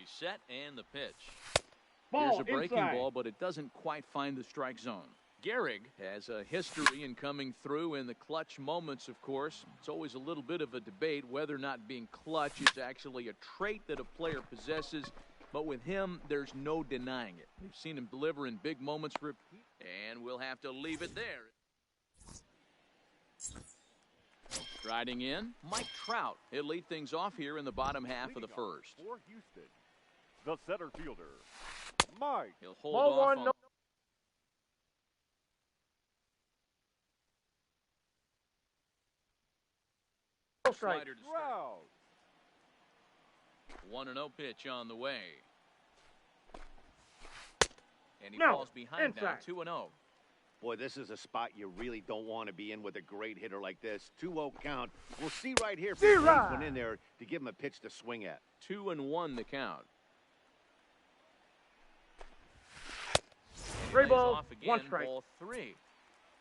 He's set and the pitch. Ball Here's a breaking inside. ball, but it doesn't quite find the strike zone. Gehrig has a history in coming through in the clutch moments, of course. It's always a little bit of a debate whether or not being clutch is actually a trait that a player possesses. But with him, there's no denying it. We've seen him deliver in big moments, and we'll have to leave it there. Striding in, Mike Trout. He'll lead things off here in the bottom half of the first. For Houston, the center fielder, Mike. He'll hold Ball off one, on. no strike. Slider to start. Trout. 1-0 pitch on the way. And he No, falls behind now, inside. 2-0. Boy, this is a spot you really don't want to be in with a great hitter like this. 2-0 count. We'll see right here if he went in there to give him a pitch to swing at. 2-1 the count. And he Three lays balls, off again, 1 strike. ball 3.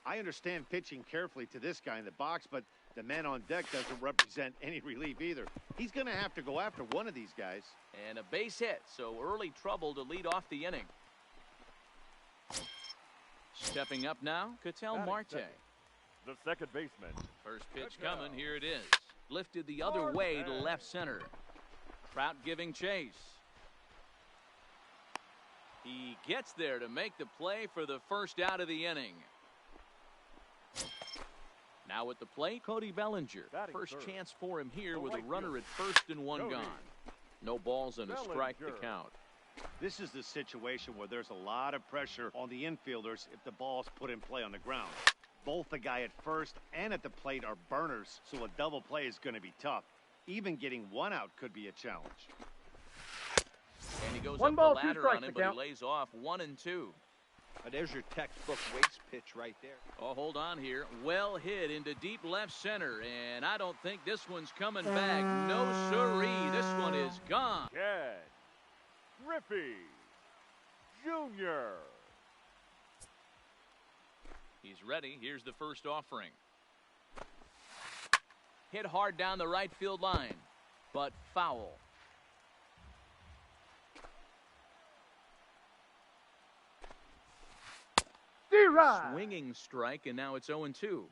I understand pitching carefully to this guy in the box, but the man on deck doesn't represent any relief either. He's going to have to go after one of these guys. And a base hit, so early trouble to lead off the inning. Stepping up now, Ketel Marte. The second baseman. First pitch coming, here it is. Lifted the other way to left center. Trout giving chase. He gets there to make the play for the first out of the inning. Now at the plate, Cody Bellinger. First chance for him here with a runner at first and one gone. No balls and a strike to count. This is the situation where there's a lot of pressure on the infielders if the ball's put in play on the ground. Both the guy at first and at the plate are burners, so a double play is going to be tough. Even getting one out could be a challenge. And he goes One up ball, the 2 ladder strikes on him, to but count. he lays off 1 and 2. There's your textbook waste pitch right there. Oh, hold on here. Well hit into deep left center, and I don't think this one's coming back. No siree. This one is gone. Ken Griffey Jr. He's ready. Here's the first offering. Hit hard down the right field line, but foul. D-Rod. Swinging strike, and now it's 0-2.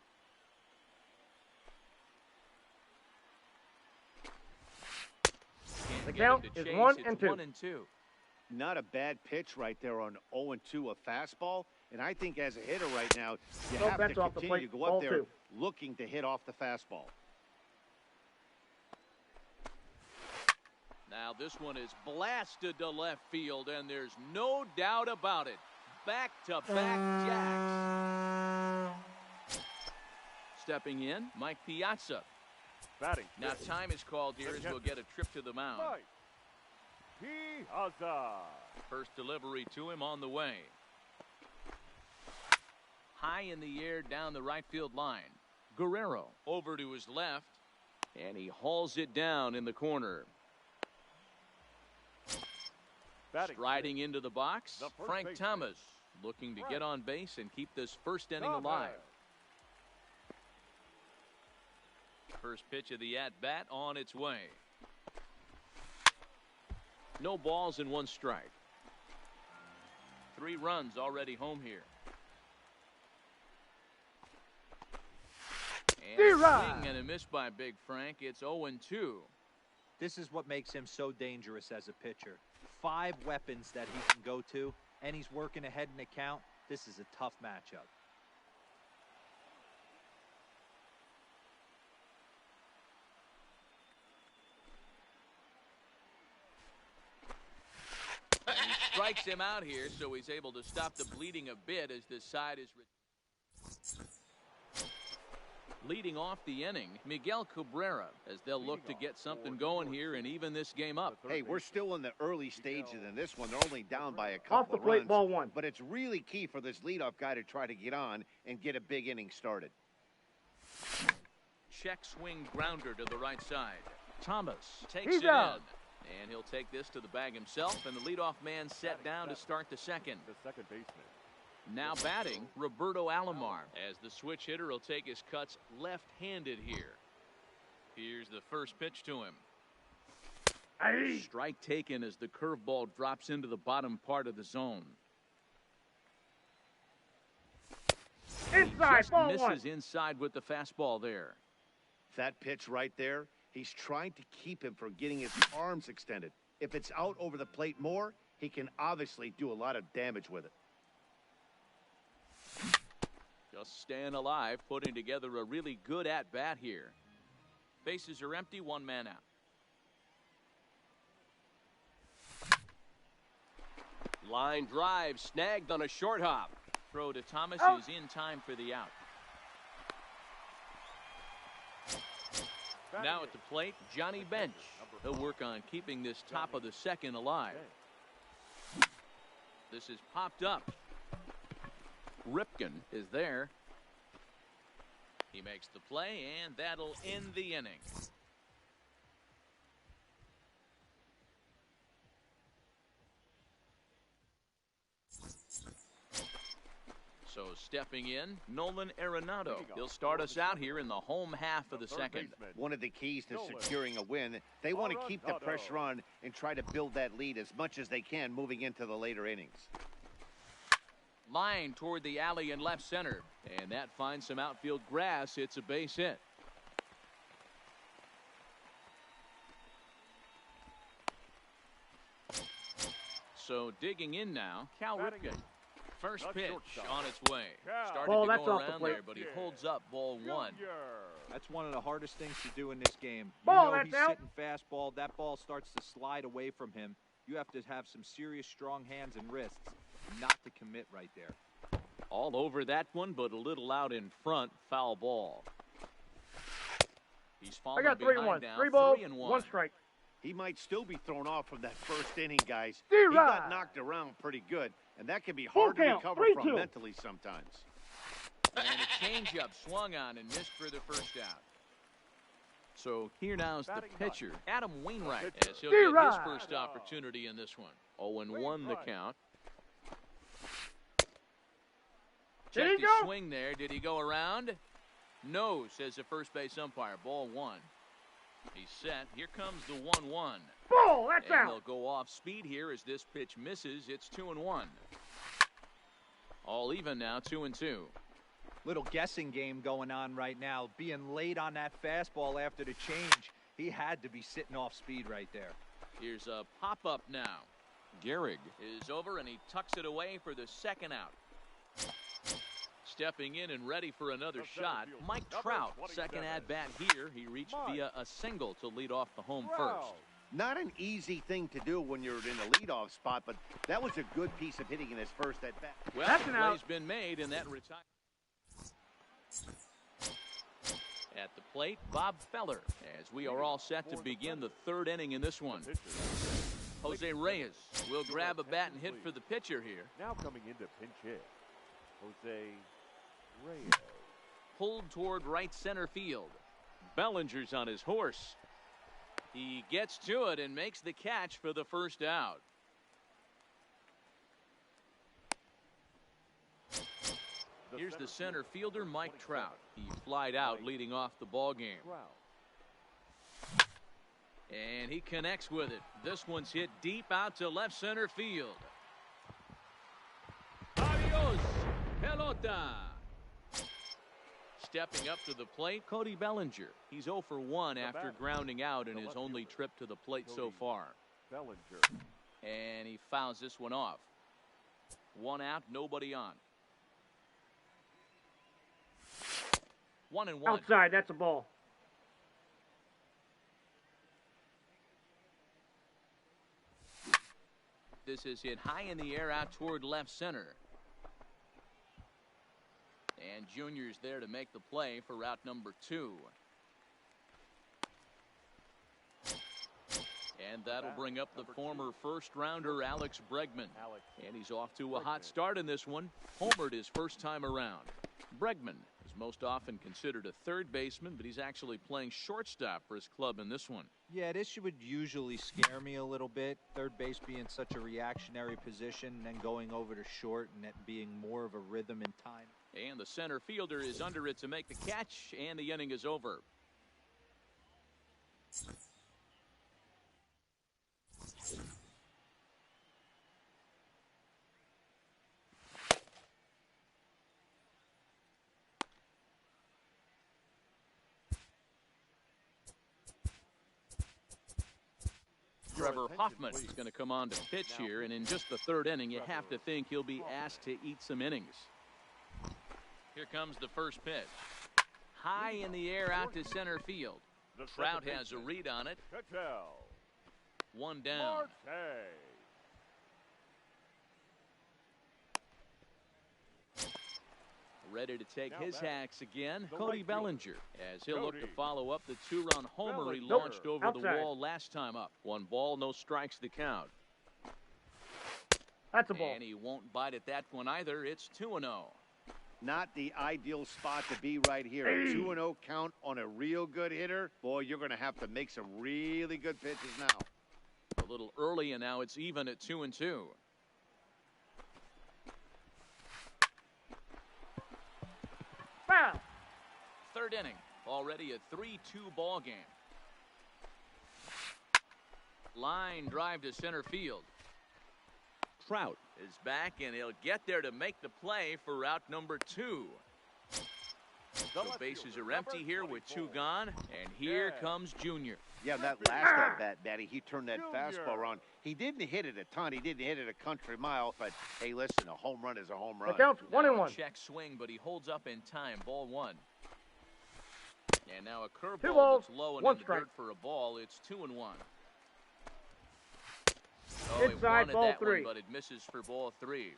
The count is 1 and 2. 1 and 2. Not a bad pitch right there on 0-2, a fastball. And I think as a hitter right now, you No have bets to off the continue to plate, go up ball there 2. looking to hit off the fastball. Now this one is blasted to left field, and there's no doubt about it. Back-to-back jacks. Stepping in, Mike Piazza. Batting. Now time is called here as we'll get a trip to the mound. Mike Piazza. First delivery to him on the way. High in the air down the right field line. Guerrero over to his left, and he hauls it down in the corner. Batting. Striding into the box, The first Frank baseman. Thomas looking to get on base and keep this first inning Thomas. alive. First pitch of the at-bat on its way. No balls and 1 strike. 3 runs already home here. And a swing and a miss by Big Frank. It's 0-2. This is what makes him so dangerous as a pitcher. 5 weapons that he can go to, and he's working ahead in the count. This is a tough matchup. And he strikes him out here, so he's able to stop the bleeding a bit as this side is leading off the inning. Miguel Cabrera, as they'll look to get something going here and even this game up. Hey, we're still in the early stages in this one. They're only down by a couple Off the of plate, runs. ball 1. But it's really key for this leadoff guy to try to get on and get a big inning started. Check swing grounder to the right side. Thomas takes He's it out. in. And he'll take this to the bag himself, and the leadoff man set down to start the second. The second baseman. Now batting, Roberto Alomar, as the switch hitter will take his cuts left-handed here. Here's the first pitch to him. Aye. Strike taken as the curveball drops into the bottom part of the zone. Inside, Just ball misses one. inside with the fastball there. That pitch right there, he's trying to keep him from getting his arms extended. If it's out over the plate more, he can obviously do a lot of damage with it. Just staying alive, putting together a really good at-bat here. Bases are empty, one man out. Line drive, snagged on a short hop. Throw to Thomas is in time for the out. Now at the plate, Johnny Bench. He'll work on keeping this top of the second alive. This is popped up. Ripken is there. He makes the play, and that'll end the inning. So stepping in, Nolan Arenado. He'll start us out here in the home half of the second. One of the keys to securing a win, they want to keep the pressure on and try to build that lead as much as they can moving into the later innings. Line toward the alley in left center, and that finds some outfield grass. It's a base hit. So digging in now, Cal Ripken. First pitch on its way. Started Ball, to that's go off the around plate. there, but he holds up ball one. That's one of the hardest things to do in this game. Ball, You know that's he's out. sitting fastball. That ball starts to slide away from him. You have to have some serious strong hands and wrists not to commit right there. All over that one, but a little out in front. Foul ball. He's I falling got behind 3-1. now. 3 balls, 3-1. 1 strike. He might still be thrown off from that first inning, guys. D-Rod. He got knocked around pretty good, and that can be hard to Full count, recover 3-2. from mentally sometimes. And a changeup swung on and missed for the first out. So here now's the pitcher, Adam Wainwright, as he'll get his D-Rod. first opportunity in this one. 0-1 the count. Did Check he his go? swing there. Did he go around? No, says the first base umpire. Ball one. He's set. Here comes the 1-1. Ball, that's And out. he'll go off speed here as this pitch misses. It's 2-1. All even now, 2-2. Little guessing game going on right now. Being late on that fastball after the change, he had to be sitting off speed right there. Here's a pop-up now. Gehrig is over, and he tucks it away for the second out. Stepping in and ready for another shot, Mike Trout, second at-bat here. He reached via a single to lead off the home first. Not an easy thing to do when you're in the leadoff spot, but that was a good piece of hitting in his first at-bat. Well, That's the an out. play's been made, and that retires. At the plate, Bob Feller, as we are all set to begin the third inning in this one. Jose Reyes will grab a bat and hit for the pitcher here. Now coming into pinch hit, Jose Reyes. Pulled toward right center field. Bellinger's on his horse. He gets to it and makes the catch for the first out. Here's the center fielder, Mike Trout. He flied out leading off the ball game. And he connects with it. This one's hit deep out to left center field. Adios, pelota. Stepping up to the plate, Cody Bellinger. He's 0 for 1 after grounding out in his only trip to the plate so far. Bellinger. And he fouls this one off. 1 out, nobody on. 1-1. Outside, that's a ball. This is hit high in the air out toward left center. And Junior's there to make the play for route number 2. And that'll bring up the former first-rounder Alex Bregman. And he's off to a hot start in this one. Homered his first time around. Bregman is most often considered a third baseman, but he's actually playing shortstop for his club in this one. Yeah, this would usually scare me a little bit. Third base being such a reactionary position, and then going over to short and it being more of a rhythm and time. And the center fielder is under it to make the catch, and the inning is over. Trevor attention, Hoffman please. is going to come on to pitch here, and in just the third inning, you have to think he'll be asked to eat some innings. Here comes the first pitch. High in the air out to center field. The Trout second has a baseman, read on it. Patel. One down. Marte. Ready to take Now his batting. hacks again, The Cody right Bellinger, as he'll look to Cody follow up the two-run homer he Bellinger. launched over the Outside. wall last time up. 1 ball, no strikes the count. That's a ball. And he won't bite at that one either. It's 2-0. Not the ideal spot to be right here. 2-0 count on a real good hitter. Boy, you're going to have to make some really good pitches now. A little early, and now it's even at 2-2. Foul. Third inning, already a 3-2 ball game. Line drive to center field. Trout is back, and he'll get there to make the play for out number 2. So bases are empty here with 2 gone, and here comes Junior. Yeah, that last at-bat, Daddy, he turned that fastball around. He didn't hit it a ton. He didn't hit it a country mile. But, hey, listen, a home run is a home run. The count's 1-1. Check swing, but he holds up in time. Ball 1. And now a 2 curveball balls, that's low and 1 in the strike. dirt for a ball. It's 2-1. Oh, he Inside, wanted ball that 3. one, but it misses for ball 3.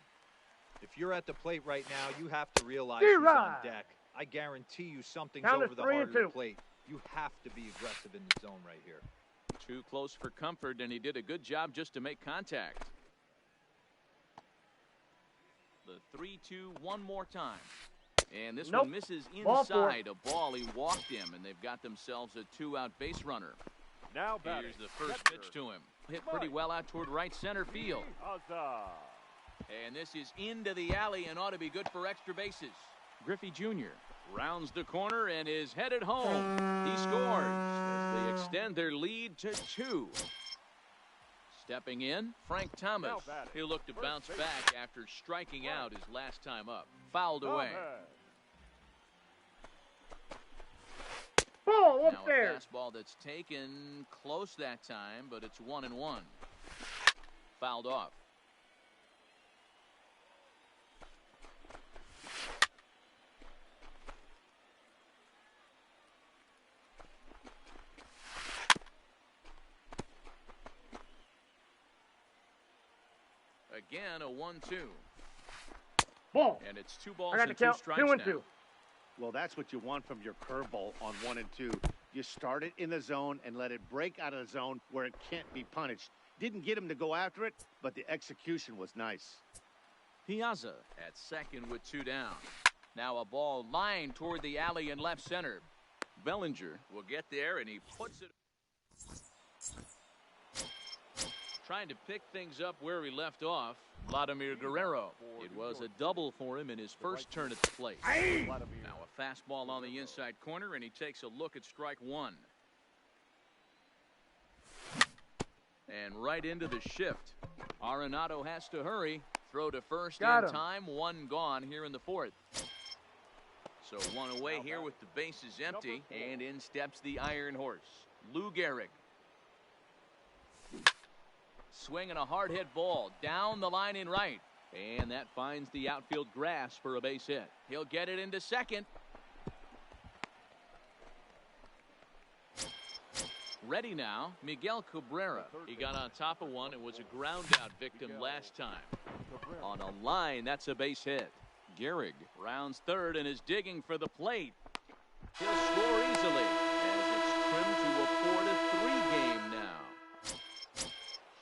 If you're at the plate right now, you have to realize who's on D-Rod. deck. I guarantee you something's Count is over the 3 heart and of the 2. plate. You have to be aggressive in the zone right here. Too close for comfort, and he did a good job just to make contact. The 3-2 one more time. And this Nope. one misses Ball 4. inside a ball. He walked him, and they've got themselves a 2-out base runner. Now batting. Here's the first catcher, pitch to him. Hit pretty well out toward right center field. Haza. And this is into the alley and ought to be good for extra bases. Griffey Jr. rounds the corner and is headed home. He scores as they extend their lead to 2. Stepping in, Frank Thomas. Now batting. He'll look to First bounce baseman. back after striking out his last time up. Fouled away. Ball Now a upstairs. fastball that's taken close that time, but it's 1-1. Fouled off. Again, a 1-2. Ball. And it's 2 balls I got and to 2 count strikes 2 and now. 2. Well, that's what you want from your curveball on 1 and 2. You start it in the zone and let it break out of the zone where it can't be punished. Didn't get him to go after it, but the execution was nice. Piazza at second with 2 down. Now a ball lined toward the alley in left center. Bellinger will get there, and he puts it. Trying to pick things up where he left off, Vladimir Guerrero. It was a double for him in his first turn at the plate. Now a fastball on the inside corner, and he takes a look at strike 1. And right into the shift. Arenado has to hurry. Throw to first Got in him. time. 1 gone here in the 4th. So 1 away here with the bases empty. And in steps the Iron Horse, Lou Gehrig. Swinging a hard hit ball down the line in right. And that finds the outfield grass for a base hit. He'll get it into second. Ready now, Miguel Cabrera. He got on top of one and was a ground out victim last time. On a line, that's a base hit. Gehrig rounds third and is digging for the plate. He'll score easily as it's trimmed to a 4-3 game now.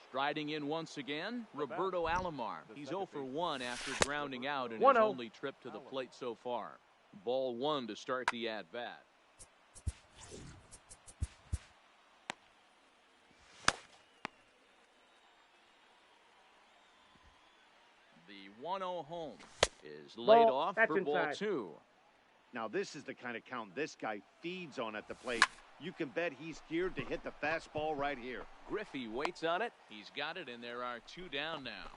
Striding in once again, Roberto Alomar. He's 0 for 1 after grounding out in his 1-0. only trip to the plate so far. Ball 1 to start the at-bat. The 1-0 home is laid Ball, off that's for ball inside. 2. Now, this is the kind of count this guy feeds on at the plate. You can bet he's geared to hit the fastball right here. Griffey waits on it. He's got it, and there are 2 down now.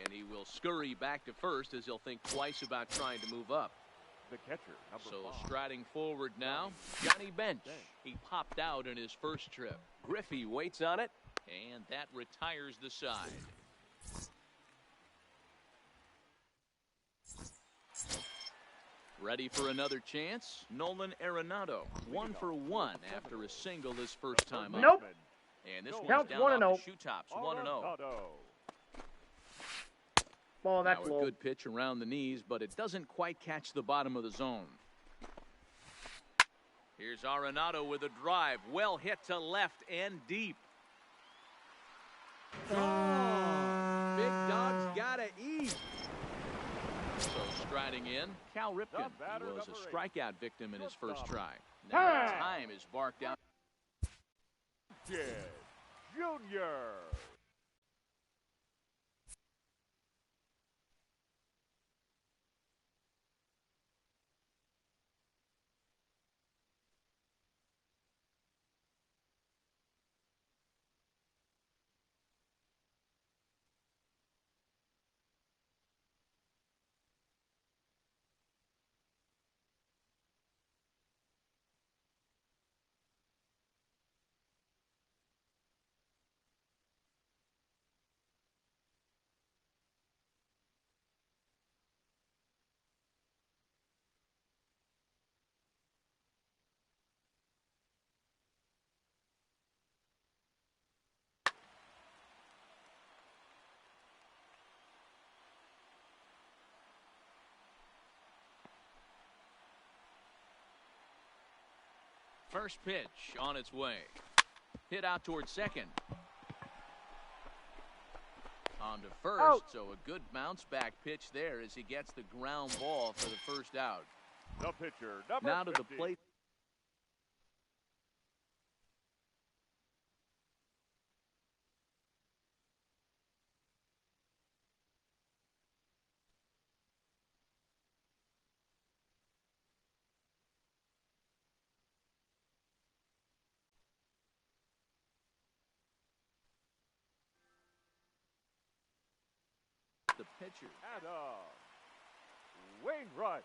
And he will scurry back to first as he'll think twice about trying to move up. The catcher, number So 5. striding forward now, Johnny Bench. He popped out in his first trip. Griffey waits on it. And that retires the side. Ready for another chance? Nolan Arenado, 1 for 1 after a single his first time up. Nope. And this one's Count down 1-0. off the shoe tops, 1-0. Ball, that's Now a low. good pitch around the knees, but it doesn't quite catch the bottom of the zone. Here's Arenado with a drive. Well hit to left and deep. Oh, big dog's gotta eat. So striding in, Cal Ripken. He was a strikeout victim in his first try. Now time is barked out. Junior. First pitch on its way. Hit out towards second. On to first, Out. so a good bounce back pitch there as he gets the ground ball for the first out. The pitcher, number Now to the 50. plate. The pitcher. And Wainwright.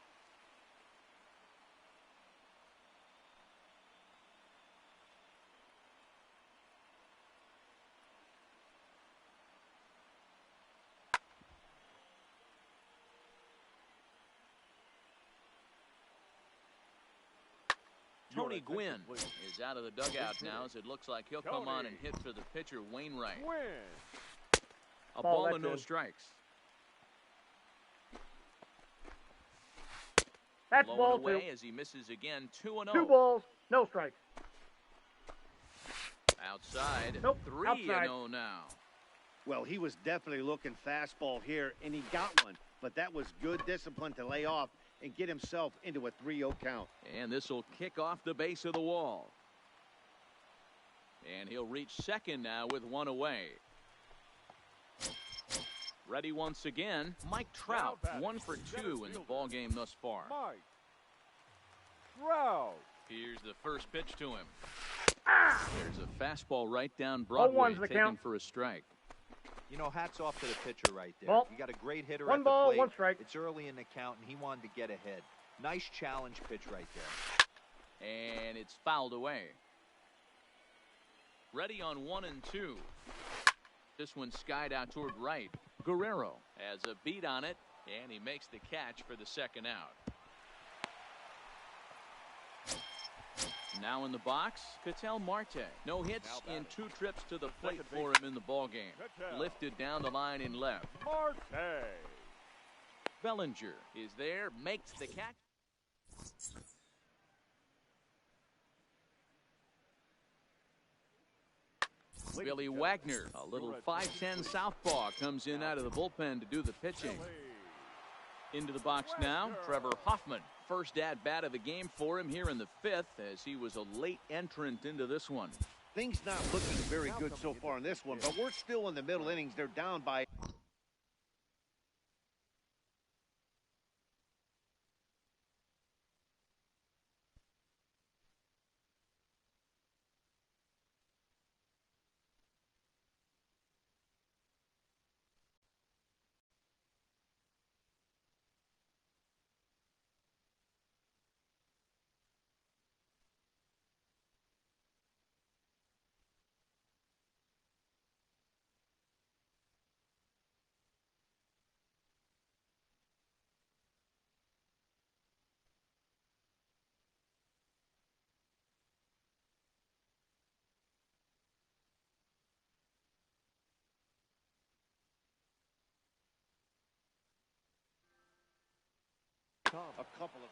Tony Your Gwynn attention, please. is out of the dugout now as it looks like he'll come on and hit for the pitcher Wainwright. Win. A Ball, ball that's and no in. strikes. That's Low ball and two. away as he misses again. 2-0. 2 balls, no strikes. Outside. Nope, 3-0 outside. now. Well, he was definitely looking fastball here, and he got one. But that was good discipline to lay off and get himself into a 3-0 count. And this will kick off the base of the wall. And he'll reach second now with one away. Ready once again, Mike Trout, Now batting, 1 for 2 in the ball game thus far. Mike Trout. Here's the first pitch to him. Ah! There's a fastball right down Broadway, 0-1's the taken count. for a strike. You know, hats off to the pitcher right there. Ball. You got a great hitter 1 at the ball, plate. 1 strike. It's early in the count, and he wanted to get ahead. Nice challenge pitch right there. And it's fouled away. Ready on 1 and 2. This one skied out toward right. Guerrero has a beat on it, and he makes the catch for the second out. Now in the box, Ketel Marte. No hits in 2 trips to the plate for him in the ballgame. Ketel. Lifted down the line in left. Marte. Bellinger is there, makes the catch. Billy Wagner, a little 5'10 southpaw, comes in out of the bullpen to do the pitching. Into the box now, Trevor Hoffman. First at bat of the game for him here in the 5th, as he was a late entrant into this one. Things not looking very good so far in this one, but we're still in the middle innings. They're down by A couple of...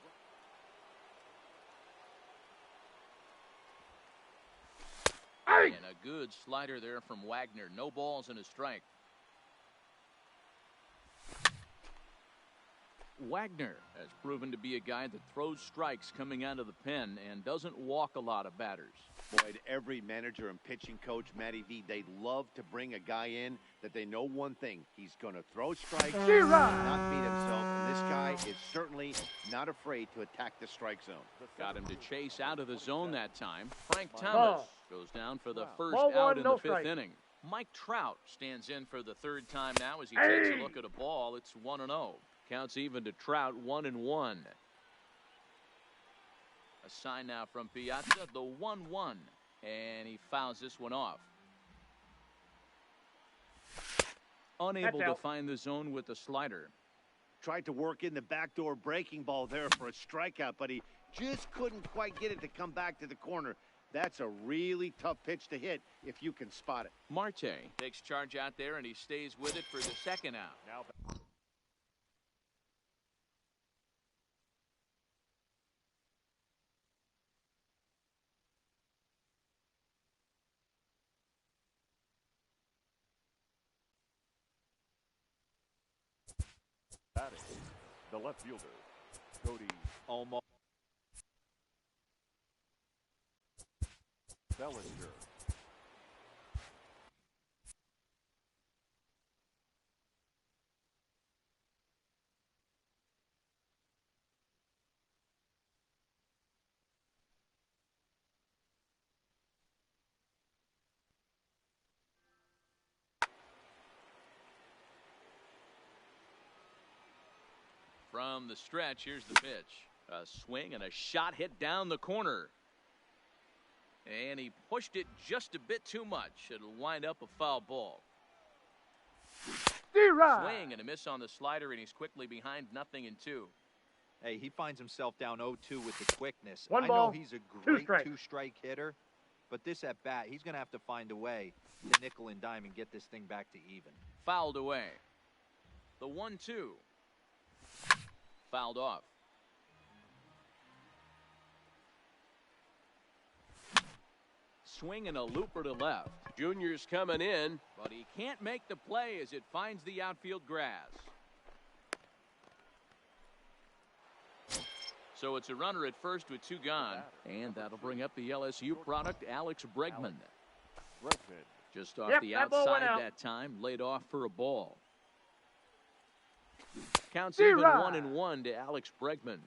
And a good slider there from Wagner. No balls and a strike. Wagner has proven to be a guy that throws strikes coming out of the pen and doesn't walk a lot of batters. Boyd, every manager and pitching coach, Matty V, they love to bring a guy in that they know one thing. He's going to throw strikes, not beat himself. And this guy is certainly not afraid to attack the strike zone. Got him to chase out of the zone that time. Frank Thomas goes down for the first Ball out one, in no the fifth strike. inning. Mike Trout stands in for the third time now as he takes a look at a ball. It's 1-0. Counts even to Trout, 1-1. A sign now from Piazza, the 1-1. And he fouls this one off. Unable to find the zone with the slider. Tried to work in the backdoor breaking ball there for a strikeout, but he just couldn't quite get it to come back to the corner. That's a really tough pitch to hit if you can spot it. Marte takes charge out there, and he stays with it for the second out. Now batting, the left fielder, Cody Almost. Bellinger. From the stretch, here's the pitch. A swing and a shot hit down the corner. And he pushed it just a bit too much. It'll wind up a foul ball. Swing and a miss on the slider, and he's quickly behind 0-2. Hey, he finds himself down 0-2 with the quickness. One I ball, know he's a great strikes. two-strike hitter, but this at bat, he's going to have to find a way to nickel and dime and get this thing back to even. Fouled away. The 1-2. Fouled off. Swing and a looper to left. Junior's coming in, but he can't make the play as it finds the outfield grass. So it's a runner at first with 2 gone, and that'll bring up the LSU product, Alex Bregman. Just off the that ball went outside out. that time, laid off for a ball. Counts even 1-1 to Alex Bregman.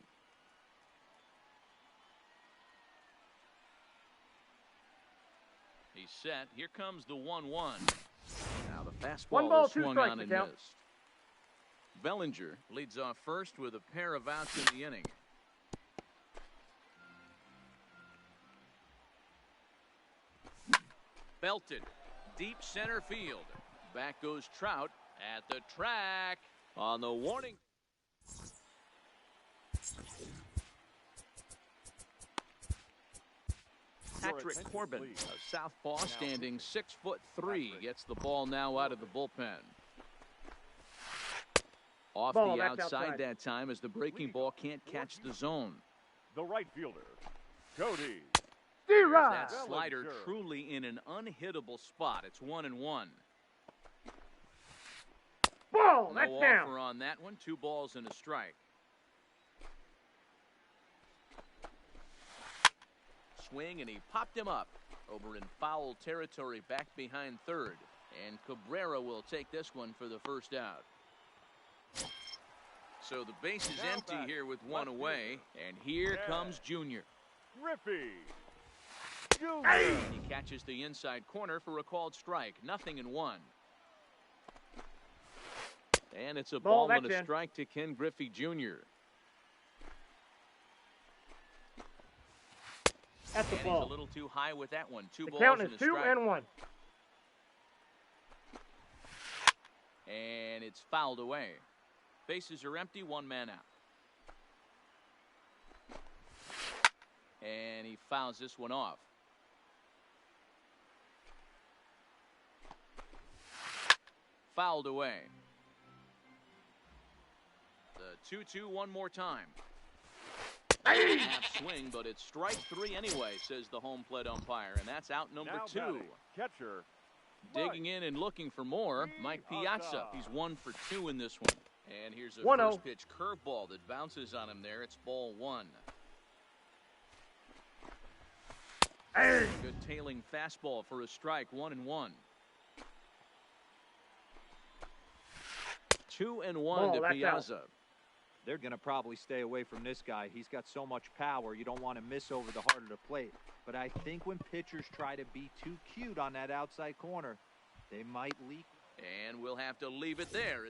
He's set. Here comes the 1-1. Now the fastball 1 ball, is 2 swung strikes on and to count. missed. Bellinger leads off first with a pair of outs in the inning. Belted. Deep center field. Back goes Trout at the track on the warning. Patrick Corbin, a southpaw standing 6'3", gets the ball now out of the bullpen. Off Ball, the that's outside outside. that time as the breaking ball can't catch the zone. The right fielder, Cody That slider truly in an unhittable spot. It's 1-1. Ball, No that's offer down. on that one. 2 balls and a strike. Swing, and he popped him up over in foul territory back behind third. And Cabrera will take this one for the first out. So the base is Now empty back, here with left 1 away. And here comes Junior. Griffey Jr. And he catches the inside corner for a called strike. 0-1. And it's a ball and that's a in. strike to Ken Griffey Jr. That's the And he's ball. a little too high with that one. 2 The balls count and is a 2 strike. and 1. And it's fouled away. Bases are empty. 1 man out. And he fouls this one off. Fouled away. The 2-2 one more time. Half swing, but it's strike 3 anyway, says the home plate umpire, and that's out number Now 2. batting, catcher. Digging in and looking for more, Mike Piazza. He's 1 for 2 in this one. And here's a 1-0. first pitch curveball that bounces on him there. It's ball 1. Hey. Good tailing fastball for a strike, 1-1. 2-1 Ball, to that's Piazza. out. They're going to probably stay away from this guy. He's got so much power, you don't want to miss over the heart of the plate. But I think when pitchers try to be too cute on that outside corner, they might leak. And we'll have to leave it there.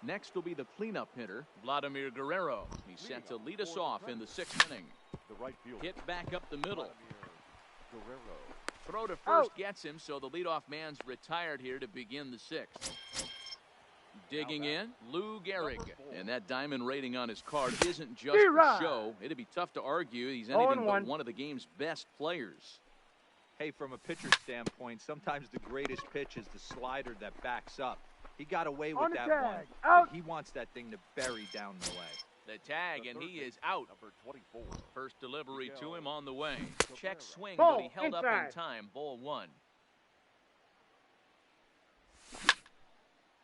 Next will be the cleanup hitter, Vladimir Guerrero. He's set to lead us off in the 6th inning. The right fielder. Hit back up the middle. Guerrero. Throw to first gets him, so the leadoff man's retired here to begin the 6th. Digging in, Lou Gehrig. And that diamond rating on his card isn't just for show. It'd be tough to argue he's anything but one of the game's best players. Hey, from a pitcher's standpoint, sometimes the greatest pitch is the slider that backs up. He got away with that one. Out. He wants that thing to bury down the way. The tag, and he is out. Number 24. First delivery to him on the way. Check swing, Ball, but he held up inside. in time. Ball 1.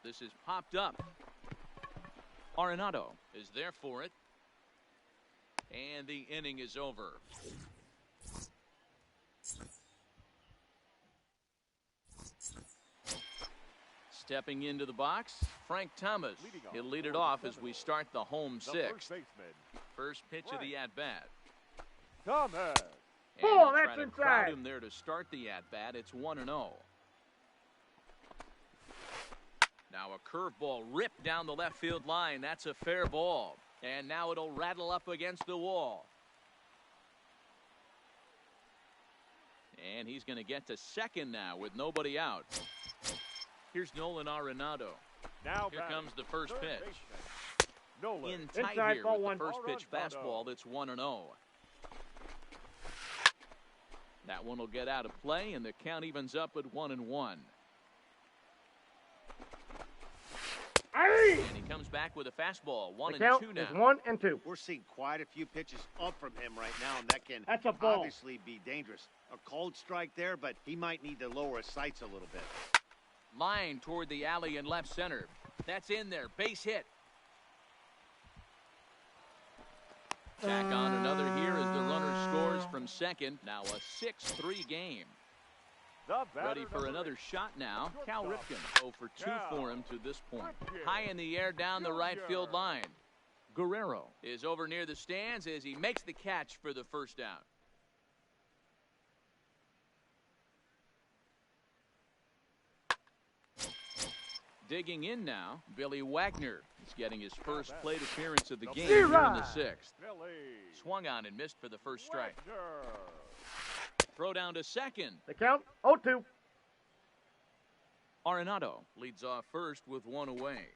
This is popped up. Arenado is there for it. And the inning is over. Stepping into the box, Frank Thomas. He'll lead it off as we start the home The 6th. first baseman. First pitch of the at-bat. Thomas. And Ball, he'll that's try to inside. crowd him there to start the at-bat. It's 1-0. Now a curveball ripped down the left field line. That's a fair ball. And now it'll rattle up against the wall. And he's going to get to second now with nobody out. Here's Nolan Arenado. Now Here batting, comes the first third pitch. baseman. Nolan. In tight Inside, here ball with 1. the first pitch Arenado. fastball. That's 1-0. That one will get out of play, and the count evens up at 1-1. Hey. And he comes back with a fastball. The 1-2 count now. is 1 and 2. We're seeing quite a few pitches up from him right now, and that can That's a ball. obviously be dangerous. A cold strike there, but he might need to lower his sights a little bit. Line toward the alley in left center. That's in there. Base hit. Tack on another here as the runner scores from second. Now a 6-3 game. The batter, Ready for number another 8. shot now. Cal Ripken 0 for 2 for him to this point. Ripken. High in the air down the right Junior. field line. Guerrero is over near the stands as he makes the catch for the first out. Digging in now, Billy Wagner is getting his first plate appearance of the game here in the 6th. Billy. Swung on and missed for the first strike. Wagner. Throw down to second. The count 0-2. Arenado leads off first with one away.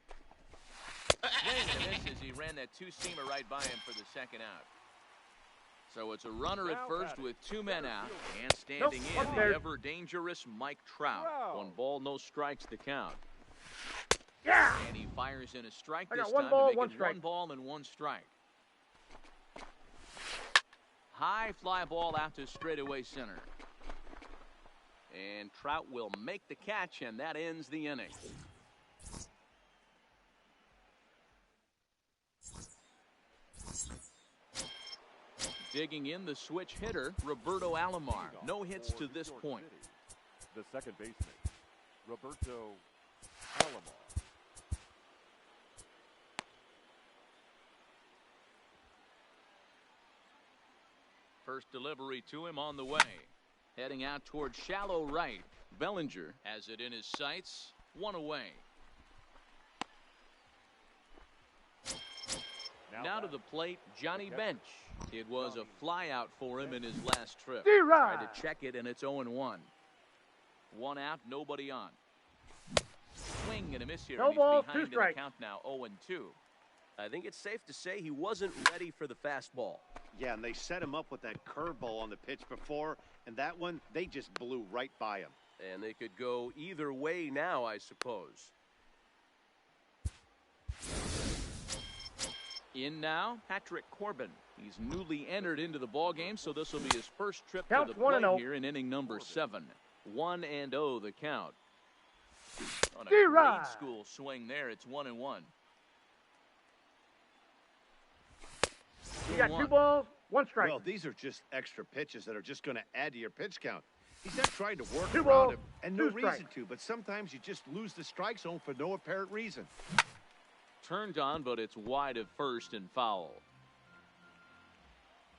Swing and a miss as he ran that two-seamer right by him for the second out. So it's a runner at Now first batting, with 2 men out, fielder. and standing Nope, in up the there. ever-dangerous Mike Trout. Trout. 1 ball, no strikes to count. Yeah. And he fires in a strike I this got 1 time ball, to make 1 it strike. 1 ball and 1 strike. High fly ball out to straightaway center. And Trout will make the catch, and that ends the inning. Digging in, the switch hitter, Roberto Alomar. No hits to this point. The second baseman, Roberto Alomar. First delivery to him on the way. Heading out toward shallow right. Bellinger has it in his sights. 1 away. Now to the plate, Johnny Bench. It was a fly out for him in his last trip. D-Rod. Tried to check it, and it's 0-1. 1 out, nobody on. Swing and a miss here. No And he's ball, behind 2 in the strikes. count now, 0-2. I think it's safe to say he wasn't ready for the fastball. Yeah, and they set him up with that curveball on the pitch before, and that one, they just blew right by him. And they could go either way now, I suppose. In now, Patrick Corbin. He's newly entered into the ballgame, so this will be his first trip Count to the 1-0. plate here in inning number 7. 1-0 the count. On a D-Rod. grade school swing there, it's 1-1. You got 2 balls, 1 strike. Well, these are just extra pitches that are just going to add to your pitch count. He's not trying to work 2 around balls, him, and no 2 reason strikes. to, but sometimes you just lose the strike zone for no apparent reason. Turned on, but it's wide of first and foul.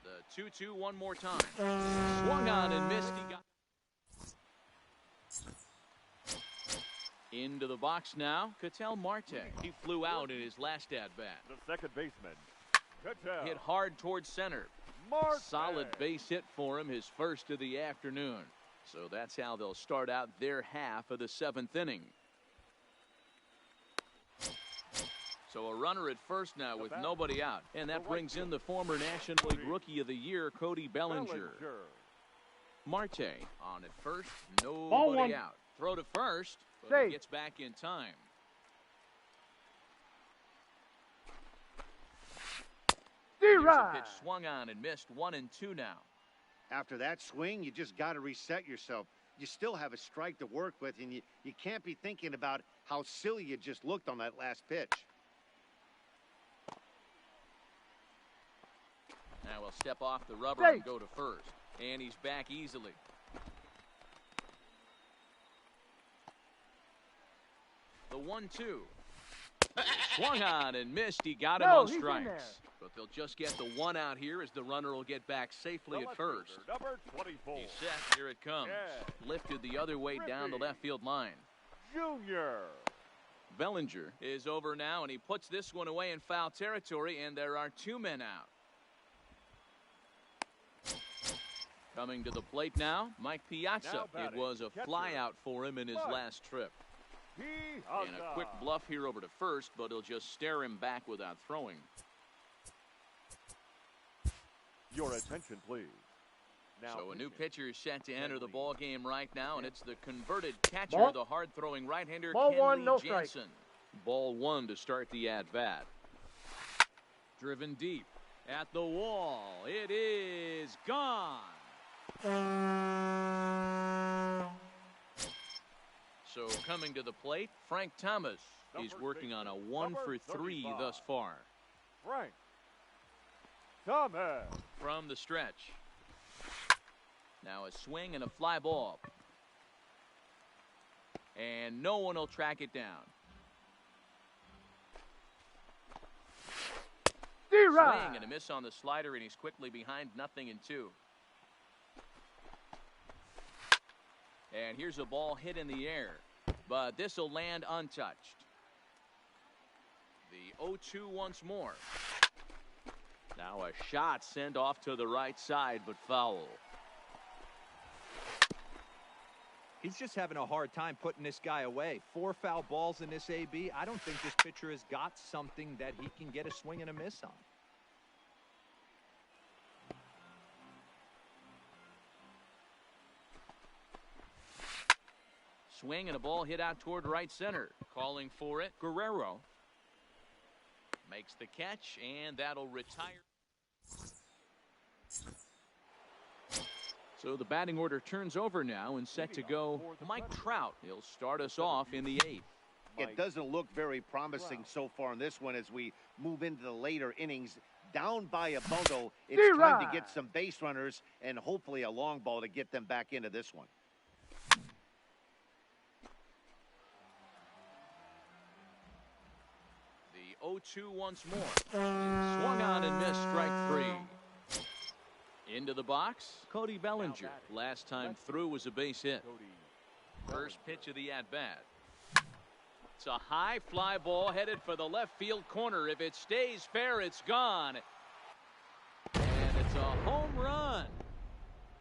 The 2-2 one more time. Swung on and missed. He got into the box now. Ketel Marte. He flew out in his last at-bat. The second baseman, Ketel Hit hard towards center. Marte. Solid base hit for him, his first of the afternoon. So that's how they'll start out their half of the 7th inning. So a runner at first now with nobody out. And that brings in the former National League Rookie of the Year, Cody Bellinger. Marte on at first, Ball nobody 1. out. Throw to first, but Safe. he gets back in time. Here's a D-Rod. pitch swung on and missed. 1-2 now. After that swing, you just got to reset yourself. You still have a strike to work with, and you can't be thinking about how silly you just looked on that last pitch. Now we'll step off the rubber Safe. and go to first. And he's back easily. The 1-2. Swung on and missed. He got him No, on he's in strikes. there. But they'll just get the 1 out here as the runner will get back safely at first. Number 24. He's set. Here it comes. Yeah. Lifted the other way down the left field line. Junior. Bellinger is over now, and he puts this one away in foul territory, and there are 2 men out. Coming to the plate now, Mike Piazza. Now It batting, was a catcher, flyout for him in his Mike last trip. Piazza. And a quick bluff here over to first, but he'll just stare him back without throwing. Your attention, please. Now So a new pitching. pitcher is set to enter the ball game right now, and it's the converted catcher, Ball. the hard-throwing right-hander Ball Kenley 1, no strike. Jansen. Ball 1 to start the at-bat. Driven deep at the wall. It is gone. So coming to the plate, Frank Thomas. He's Number working on a 60, 1-for-3 number thus far. Frank Thomas. From the stretch. Now a swing and a fly ball. And no one will track it down. D-Rod. Swing and a miss on the slider, and he's quickly behind 0-2. And here's a ball hit in the air, but this will land untouched. The 0-2 once more. Now a shot sent off to the right side, but foul. He's just having a hard time putting this guy away. 4 foul balls in this AB. I don't think this pitcher has got something that he can get a swing and a miss on. Swing and a ball hit out toward right center. Calling for it, Guerrero. Makes the catch, and that'll retire. So the batting order turns over now and set to go Mike Trout. He'll start us off in the 8th. It doesn't look very promising so far in this one as we move into the later innings. Down by a bundle, it's time to get some base runners and hopefully a long ball to get them back into this one. The 0-2 once more. Swung on and missed, strike 3. Into the box, Cody Bellinger. Last time through was a base hit. First pitch of the at-bat. It's a high fly ball headed for the left field corner. If it stays fair, it's gone. And it's a home run.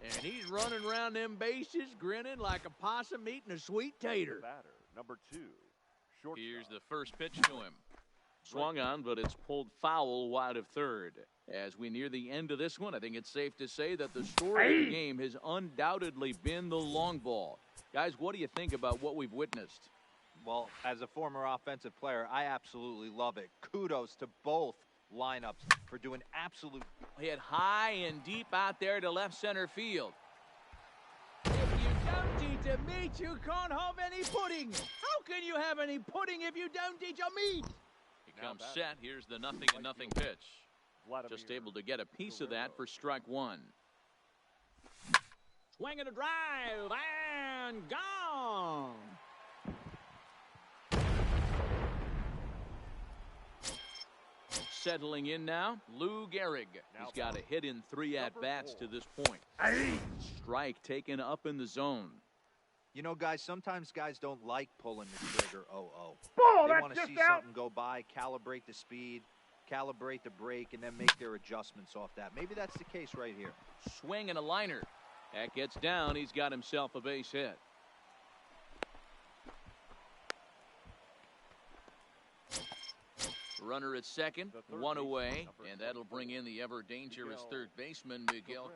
And he's running around them bases grinning like a possum eating a sweet tater. Batter, number 2. Shortstop. Here's the first pitch to him. Swung on, but it's pulled foul wide of third. As we near the end of this one, I think it's safe to say that the story of the game has undoubtedly been the long ball. Guys, what do you think about what we've witnessed? Well, as a former offensive player, I absolutely love it. Kudos to both lineups for doing absolute. Hit high and deep out there to left center field. If you don't eat the meat, you can't have any pudding. How can you have any pudding if you don't eat your meat? He comes set. Here's the 0-0 pitch. Just able to get a piece of that for strike one. Swing and a drive and gone. Settling in now, Lou Gehrig. He's got a hit in 3 at-bats to this point. Strike taken up in the zone. You know, guys, sometimes guys don't like pulling the trigger. Ball, They that's want to just see out. something go by, calibrate the speed, calibrate the brake, and then make their adjustments off that. Maybe that's the case right here. Swing and a liner. That gets down. He's got himself a base hit. Runner at second, one away, and that'll bring in the ever-dangerous third baseman, Miguel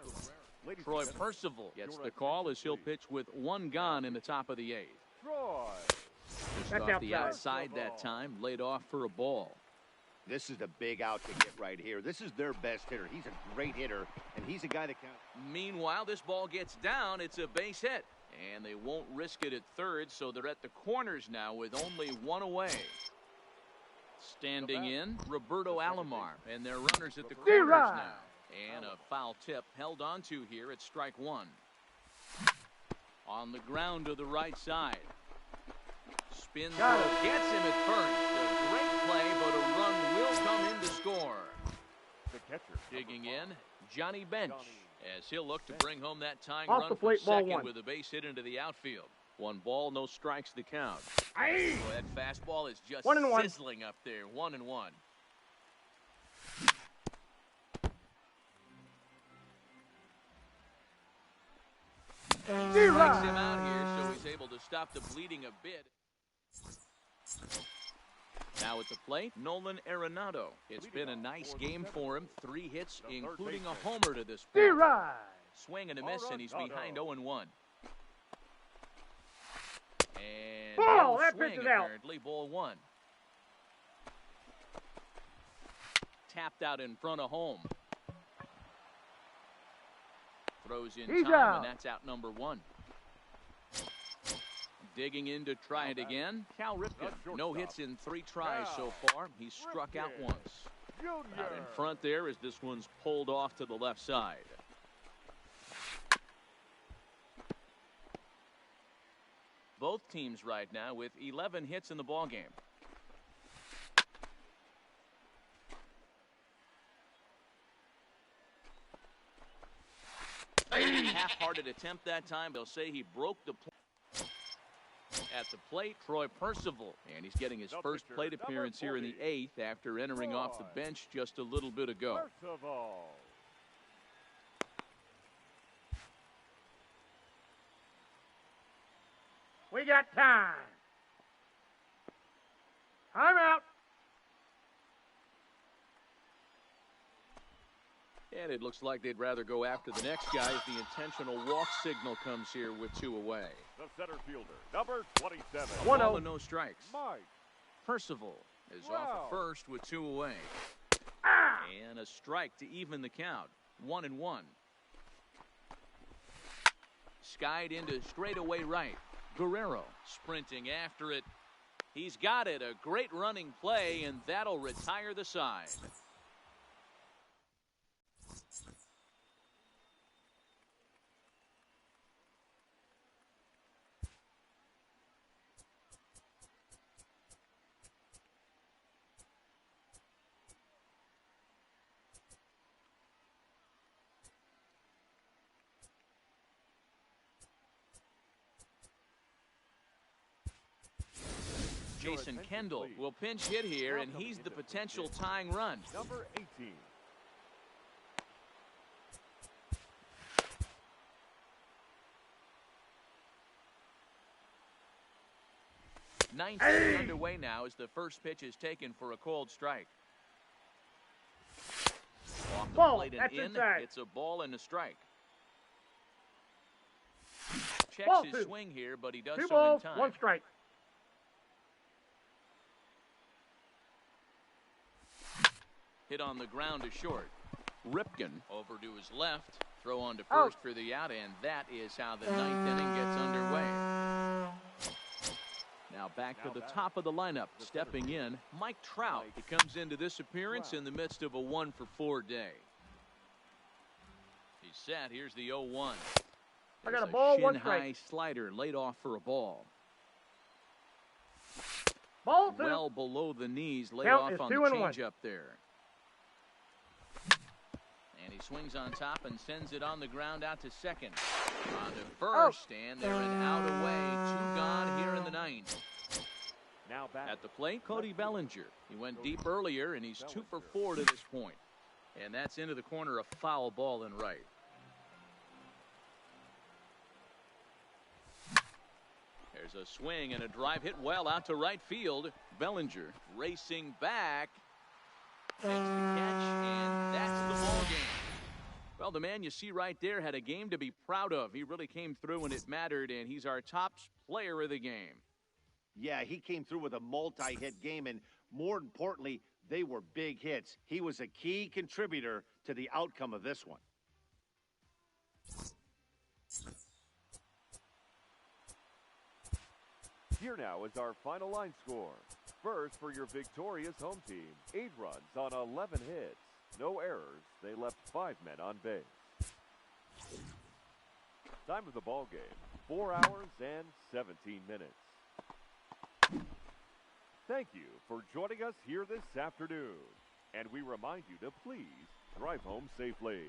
Cabrera. Troy Percival gets the call as he'll pitch with 1 gone in the top of the 8th. Just That's off the outside. outside that time, laid off for a ball. This is a big out to get right here. This is their best hitter. He's a great hitter, and he's a guy that can. Meanwhile, this ball gets down. It's a base hit, and they won't risk it at third, so they're at the corners now with only 1 away. Standing in, Roberto Alomar, and their runners at the corners now. And a foul tip held onto here at strike one. On the ground to the right side. Spins throw, gets him at first. A great play, but a run will come in to score. The catcher. Digging in, Johnny Bench, as he'll look to bring home that tying Off run the for plate, ball second one. with a base hit into the outfield. 1 ball, no strikes to count. Aye. Boy, that fastball is just 1-1. sizzling up there. 1-1. Strikes him out here, so he's able to stop the bleeding a bit. Now at the plate, Nolan Arenado. It's been a nice game for him. 3 hits, including a homer to this point. Swing and a miss, and he's behind 0-1. And Ball, no that swing, pitch is out. apparently, ball 1. Tapped out in front of home. Throws in He's time, out. and that's out number 1. Digging in to try it again. Cal Ripken. No hits in 3 tries so far. He's struck out once. Out in front there as this one's pulled off to the left side. Both teams right now with 11 hits in the ballgame. Half-hearted attempt that time. They'll say he broke the plate. At the plate, Troy Percival, and he's getting his first plate appearance here in the 8th after entering off the bench just a little bit ago. We got time. I'm out. And it looks like they'd rather go after the next guy as the intentional walk signal comes here with 2 away. The center fielder, number 27. 1-0. And no strikes. Mike. Percival is off at first with 2 away. And a strike to even the count. 1-1. Skied into straightaway right. Guerrero sprinting after it. He's got it. A great running play, and that'll retire the side. Jason Kendall will pinch hit here, and he's the potential tying run. Number 18. Ninth inning underway now as the first pitch is taken for a cold strike. Off the Ball, plate and that's in. inside. It's a ball and a strike. Checks Ball his 2. swing here, but he does 2 so balls, in time. 1 strike. Hit on the ground to short. Ripken over to his left. Throw on to first for the out, and that is how the ninth inning gets underway. Now back to the top of the lineup. Stepping in, Mike Trout. He comes into this appearance in the midst of a 1-for-4 day. He's set. Here's the 0-1. I got a ball, one shin-high strike. slider laid off for a ball. Ball two. Well below the knees, laid Count off is on the 2-1. changeup there. And he swings on top and sends it on the ground out to second. On to first, and they're an out away. 2 gone here in the ninth. Now back At the plate, Cody Bellinger. He went deep earlier, and he's 2 for 4 to this point. And that's into the corner, a foul ball in right. There's a swing and a drive hit well out to right field. Bellinger racing back. Makes the catch, and that's the ball game. Well, the man you see right there had a game to be proud of. He really came through when it mattered, and he's our top player of the game. Yeah, he came through with a multi-hit game, and more importantly, they were big hits. He was a key contributor to the outcome of this one. Here now is our final line score. First, for your victorious home team, 8 runs on 11 hits. No errors. They left 5 men on base. Time of the ball game, 4 hours and 17 minutes. Thank you for joining us here this afternoon. And we remind you to please drive home safely.